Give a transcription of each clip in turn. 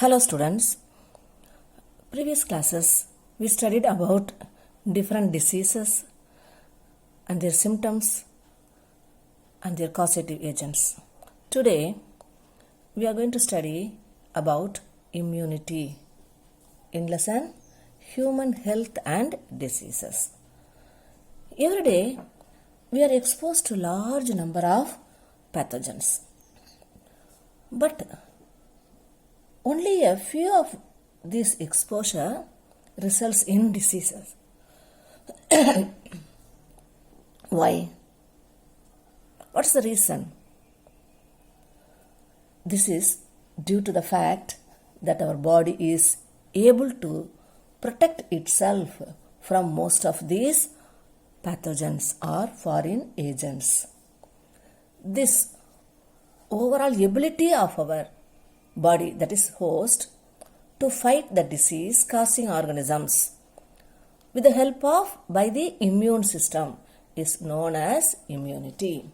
Hello students, previous classes we studied about different diseases and their symptoms and their causative agents. Today we are going to study about immunity in lesson Human Health and Diseases. Every day we are exposed to large number of pathogens, but only a few of this exposure results in diseases. Why? What's the reason? This is due to the fact that our body is able to protect itself from most of these pathogens or foreign agents. This overall ability of our body, that is host, to fight the disease causing organisms with the help of by the immune system is known as immunity.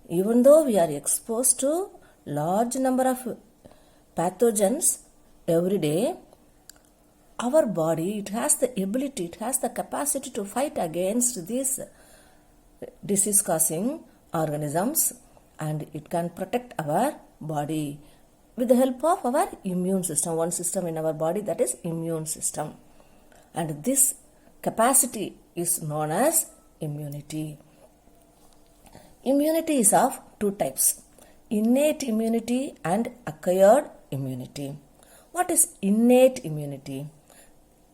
Even though we are exposed to large number of pathogens every day, our body, it has the ability, it has the capacity to fight against these disease causing organisms, and it can protect our body with the help of our immune system, one system in our body, that is immune system. And this capacity is known as immunity. Immunity is of two types, innate immunity and acquired immunity. What is innate immunity?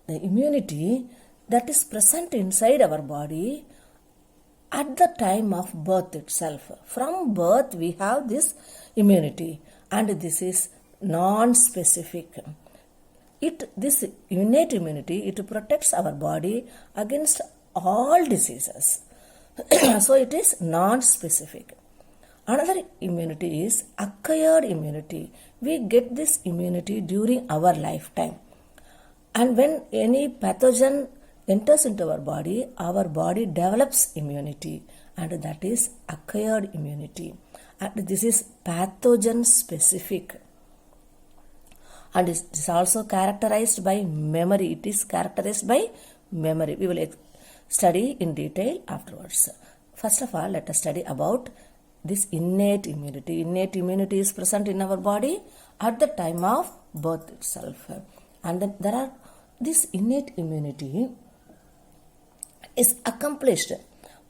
The immunity that is present inside our body at the time of birth itself. From birth we have this immunity, and this is non-specific. This innate immunity, it protects our body against all diseases. So it is non-specific. Another immunity is acquired immunity. We get this immunity during our lifetime. And when any pathogen enters into our body develops immunity, and that is acquired immunity. And this is pathogen specific. And it is also characterized by memory. It is characterized by memory. We will study in detail afterwards. First of all, let us study about this innate immunity. Innate immunity is present in our body at the time of birth itself. And then there are this innate immunity is accomplished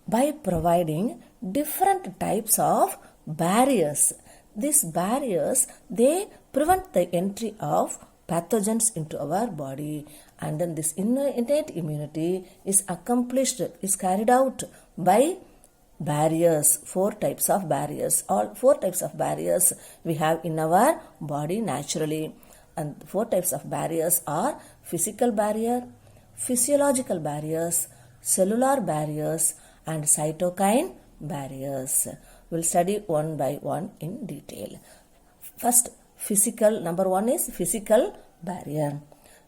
by providing different types of barriers. These barriers, they prevent the entry of pathogens into our body, and then this innate immunity is accomplished, is carried out by barriers, four types of barriers. All four types of barriers we have in our body naturally, and four types of barriers are physical barrier, physiological barriers, cellular barriers, and cytokine barriers. We'll study one by one in detail. First, number one is physical barrier.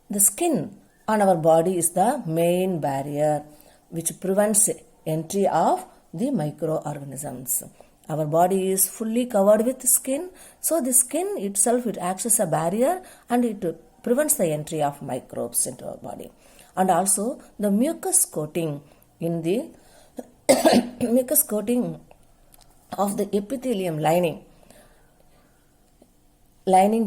The skin on our body is the main barrier which prevents entry of the microorganisms. Our body is fully covered with skin, so the skin itself, it acts as a barrier and it prevents the entry of microbes into our body. And also the mucus coating in the mucus coating of the epithelium lining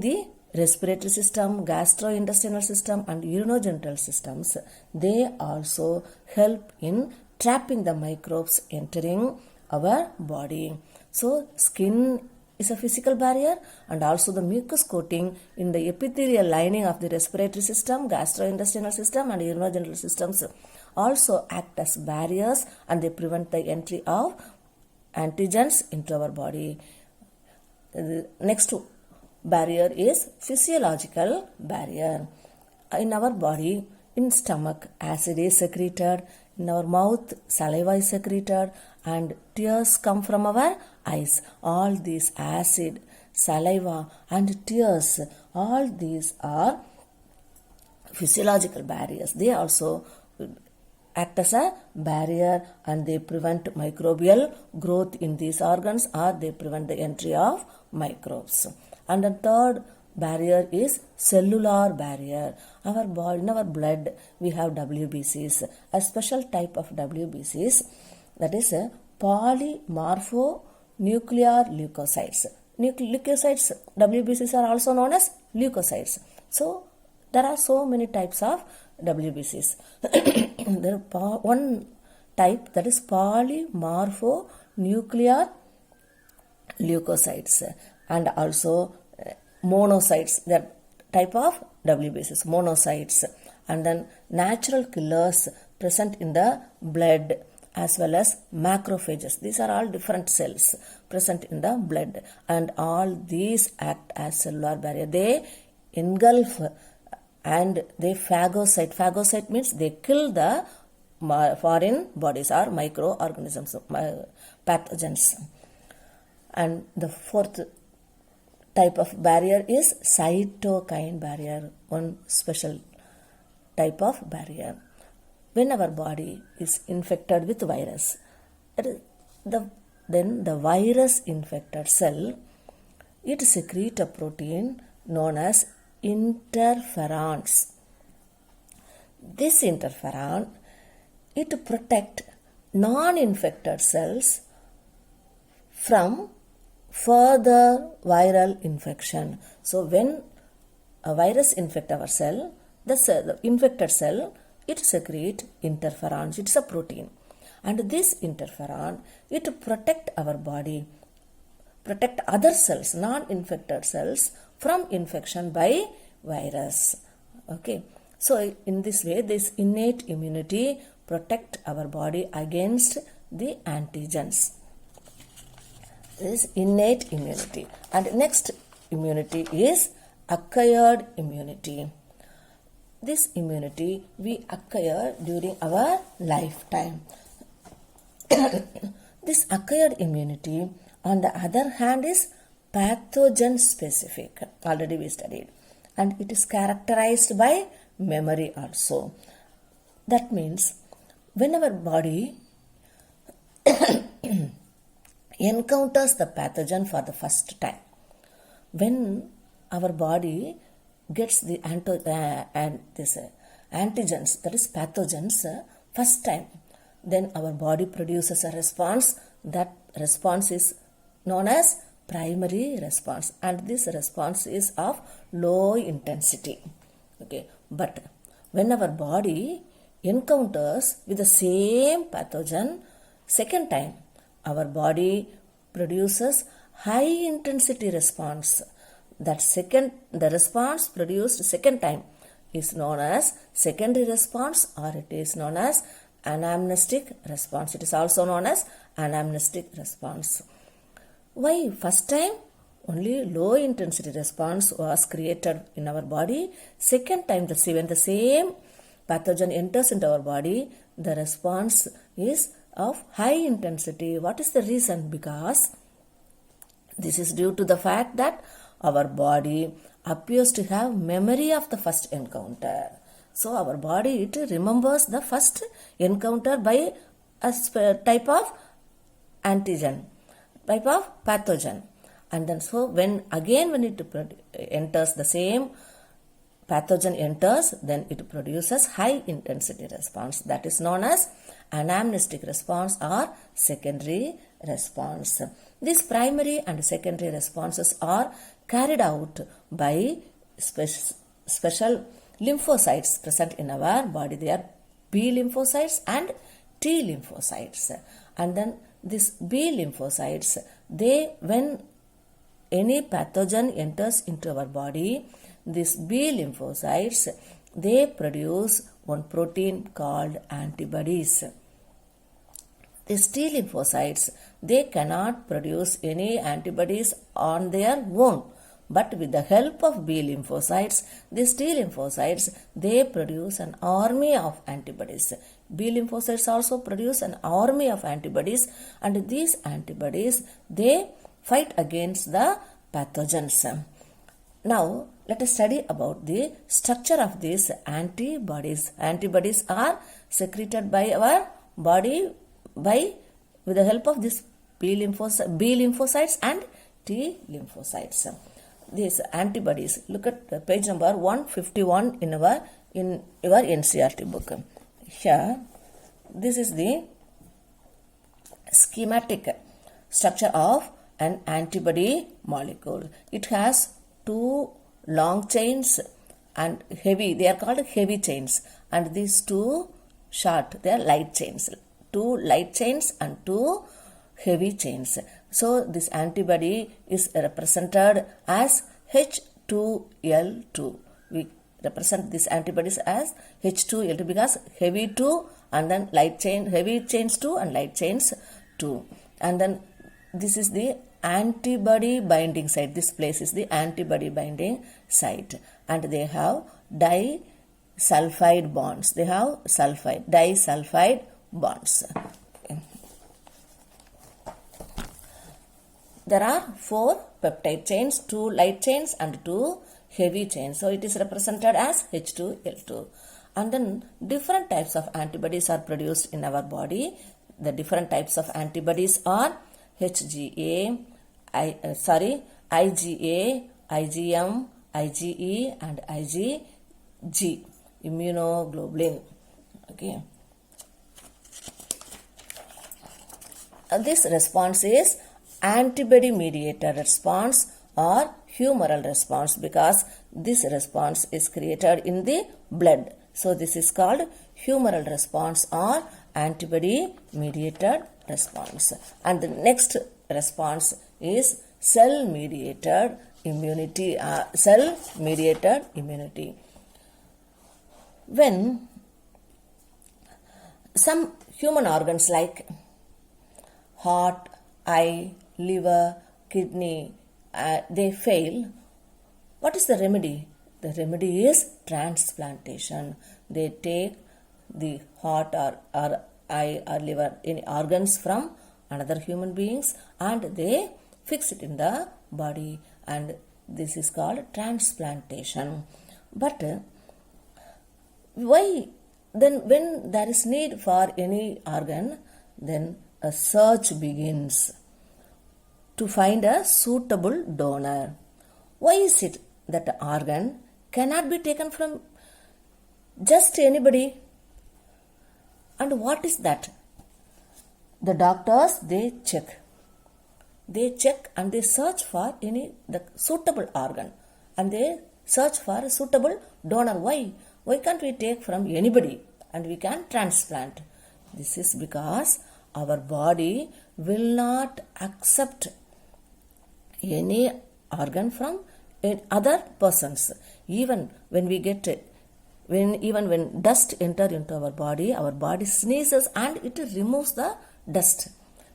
the respiratory system, gastrointestinal system, and urinogenital systems, they also help in trapping the microbes entering our body. So skin is a physical barrier, and also the mucus coating in the epithelial lining of the respiratory system, gastrointestinal system, and urinogenital systems also act as barriers, and they prevent the entry of antigens into our body. The next barrier is physiological barrier. In our body, in stomach, acid is secreted, in our mouth, saliva is secreted, and tears come from our eyes. All these acid, saliva, and tears, all these are physiological barriers. They also act as a barrier and they prevent microbial growth in these organs, or they prevent the entry of microbes. And the third barrier is cellular barrier. Our body, in our blood, we have WBCs, a special type of WBCs, that is a polymorphonuclear leukocytes. Leukocytes, WBCs are also known as leukocytes. So, there are so many types of WBCs. There are one type, that is polymorphonuclear leukocytes, and also monocytes, that type of WBCs, monocytes, and then natural killers present in the blood, as well as macrophages. These are all different cells present in the blood, and all these act as cellular barrier. They engulf and they phagocyte. Phagocyte means they kill the foreign bodies or microorganisms, pathogens. And the fourth type of barrier is cytokine barrier, one special type of barrier. When our body is infected with virus, then the virus infected cell, it secretes a protein known as interferons. This interferon, it protects non-infected cells from further viral infection. So when a virus infects our cell, the infected cell, it secretes interferons. It's a protein. And this interferon, it protects our body, protect other cells, non-infected cells, from infection by virus. Okay. So in this way, this innate immunity protect our body against the antigens. This is innate immunity. And next immunity is acquired immunity. This immunity we acquire during our lifetime. This acquired immunity, on the other hand, is pathogen specific. Already we studied. And it is characterized by memory also. That means when our body encounters the pathogen for the first time, when our body gets the antigens, that is pathogens, first time, then our body produces a response. That response is known as primary response, and this response is of low intensity. Okay, but when our body encounters with the same pathogen second time, our body produces high intensity response. The response produced second time is known as secondary response, or it is known as anamnestic response. It is also known as anamnestic response. Why first time only low intensity response was created in our body? Second time, when the same pathogen enters into our body, the response is of high intensity. What is the reason? Because this is due to the fact that our body appears to have memory of the first encounter. So our body, it remembers the first encounter by a type of antigen, type of pathogen. And then so when it enters, the same pathogen enters, then it produces high intensity response. That is known as anamnestic response or secondary response. These primary and secondary responses are carried out by special lymphocytes present in our body. They are B lymphocytes and T lymphocytes. And then these B lymphocytes, when any pathogen enters into our body, these B lymphocytes, they produce one protein called antibodies. These T lymphocytes, they cannot produce any antibodies on their own. But with the help of B lymphocytes, these T lymphocytes, they produce an army of antibodies. B lymphocytes also produce an army of antibodies, and these antibodies, they fight against the pathogens. Now, let us study about the structure of these antibodies. Antibodies are secreted by our body with the help of these B lymphocytes and T lymphocytes. these antibodies. Look at page number 151 in your NCERT book. Here, this is the schematic structure of an antibody molecule. It has two long chains and heavy, they are called heavy chains, and these two short, they are light chains. Two light chains and two heavy chains. So this antibody is represented as H2L2. We represent these antibodies as H2L2 because heavy 2 and then light chain, heavy chains 2 and light chains 2. And then this is the antibody binding site. This place is the antibody binding site. And they have disulfide bonds. They have disulfide bonds. There are 4 peptide chains, 2 light chains and 2 heavy chains. So it is represented as H2L2. And then different types of antibodies are produced in our body. The different types of antibodies are IgA, IgM, IgE and IgG, immunoglobulin. Okay. This response is antibody mediated response or humoral response because this response is created in the blood. So this is called humoral response or antibody mediated response. And the next response is cell mediated immunity. When some human organs like heart, eye, liver, kidney, they fail, what is the remedy? The remedy is transplantation. They take the heart or eye or liver, any organs from another human beings and they fix it in the body, and this is called transplantation. But why then when there is need for any organ, then a search begins to find a suitable donor. Why is it that the organ cannot be taken from just anybody? And what is that? The doctors, they check and they search for the suitable organ, and they search for a suitable donor. Why can't we take from anybody and we can transplant? This is because our body will not accept any organ from other persons. Even when we get when dust enter into our body sneezes and it removes the dust.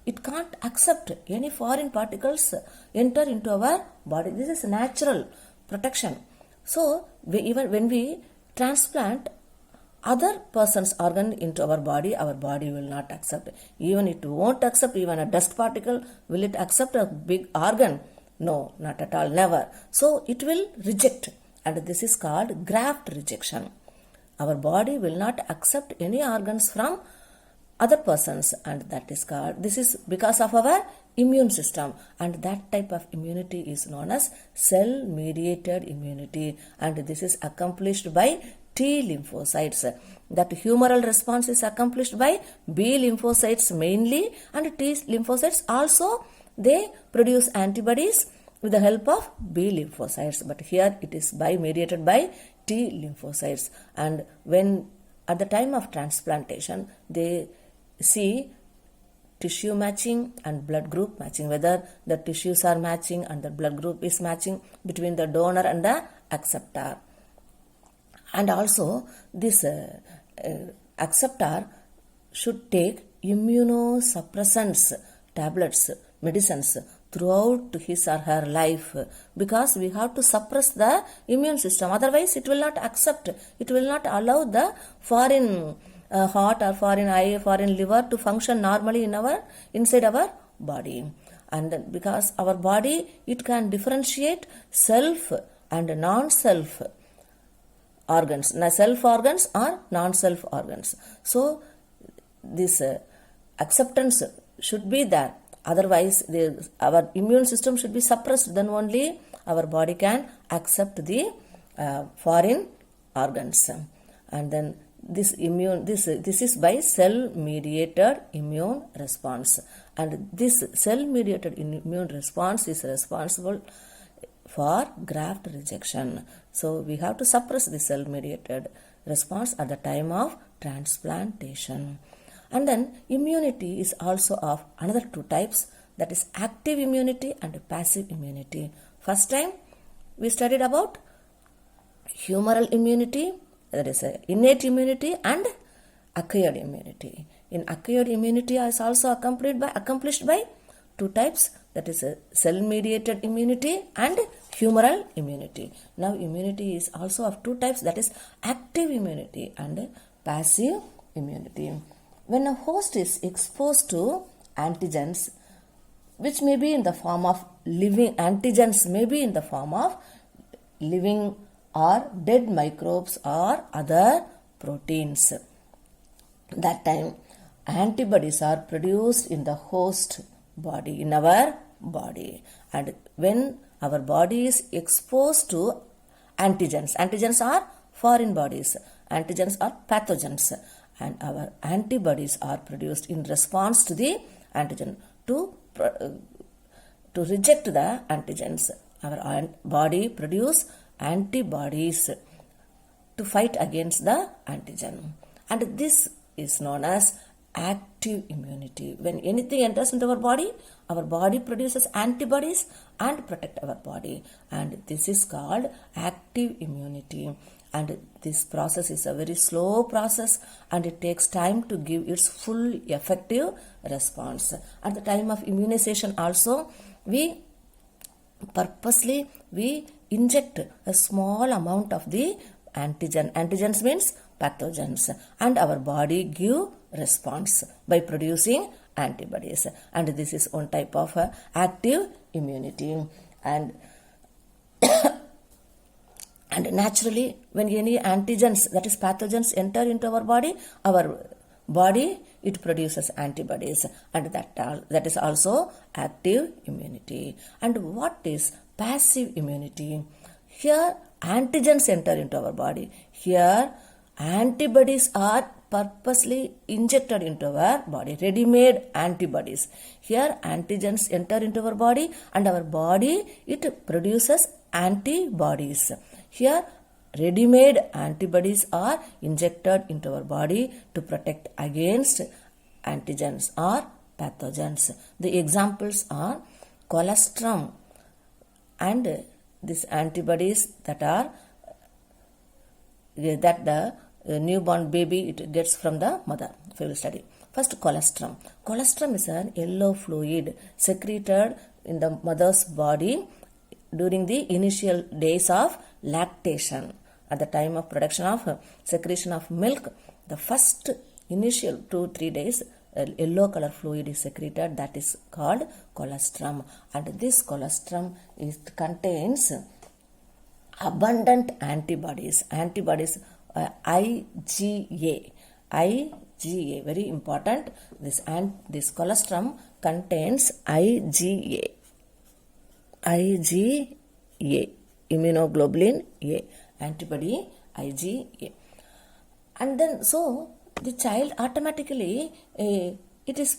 It can't accept any foreign particles enter into our body. This is natural protection. So even when we transplant other person's organ into our body will not accept. Even it won't accept even a dust particle. Will it accept a big organ? No, not at all, never. So it will reject, and this is called graft rejection. Our body will not accept any organs from other persons, and this is because of our immune system, and that type of immunity is known as cell mediated immunity, and this is accomplished by T lymphocytes. That humoral response is accomplished by B lymphocytes mainly, and T lymphocytes also they produce antibodies with the help of B lymphocytes, but here it is mediated by T lymphocytes. And when at the time of transplantation they see tissue matching and blood group matching, whether the tissues are matching and the blood group is matching between the donor and the acceptor. And also this acceptor should take immunosuppressants, tablets, medicines throughout his or her life, because we have to suppress the immune system, otherwise it will not accept, it will not allow the foreign heart or foreign eye, foreign liver to function normally inside our body. And then because our body, it can differentiate self and non-self organs, self organs or non-self organs. So this acceptance should be there, otherwise our immune system should be suppressed, then only our body can accept the foreign organs. And then this is by cell mediated immune response, and this cell mediated immune response is responsible for graft rejection. So we have to suppress the cell mediated response at the time of transplantation. And then immunity is also of another two types, that is active immunity and passive immunity. First time we studied about humoral immunity, that is innate immunity and acquired immunity. In acquired immunity is also accomplished by two types, that is cell mediated immunity and humoral immunity. Now immunity is also of two types, that is active immunity and passive immunity. When a host is exposed to antigens, which may be in the form of living living or dead microbes or other proteins, that time antibodies are produced in the host body, in our body. And when our body is exposed to antigens are foreign bodies, antigens are pathogens, and our antibodies are produced in response to the antigen to reject the antigens. Our body produce antibodies to fight against the antigen, and this is known as active immunity. When anything enters into our body produces antibodies and protect our body, and this is called active immunity. And this process is a very slow process, and it takes time to give its full effective response. At the time of immunization also, we purposely inject a small amount of the antigen. Antigens means pathogens, and our body give response by producing antibodies, and this is one type of active immunity. And and naturally, when any antigens, that is pathogens, enter into our body it produces antibodies, and that is also active immunity. And what is passive immunity? Here antigens enter into our body. Here antibodies are purposely injected into our body, ready-made antibodies. Here antigens enter into our body, and our body it produces antibodies. Here ready-made antibodies are injected into our body to protect against antigens or pathogens. The examples are colostrum and these antibodies that the newborn baby it gets from the mother. We will study. First, colostrum. Colostrum is an yellow fluid secreted in the mother's body during the initial days of lactation. At the time of secretion of milk, the first initial 2-3 days, a yellow color fluid is secreted, that is called colostrum. And this colostrum contains abundant antibodies. IgA, very important. This colostrum contains IgA, immunoglobulin A, antibody IgA. And then so the child automatically it is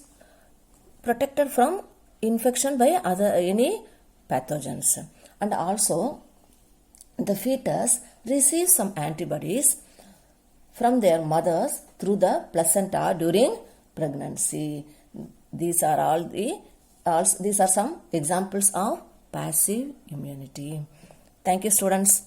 protected from infection by any pathogens, and also the fetus receives some antibodies from their mothers through the placenta during pregnancy. These are some examples of passive immunity. Thank you, students.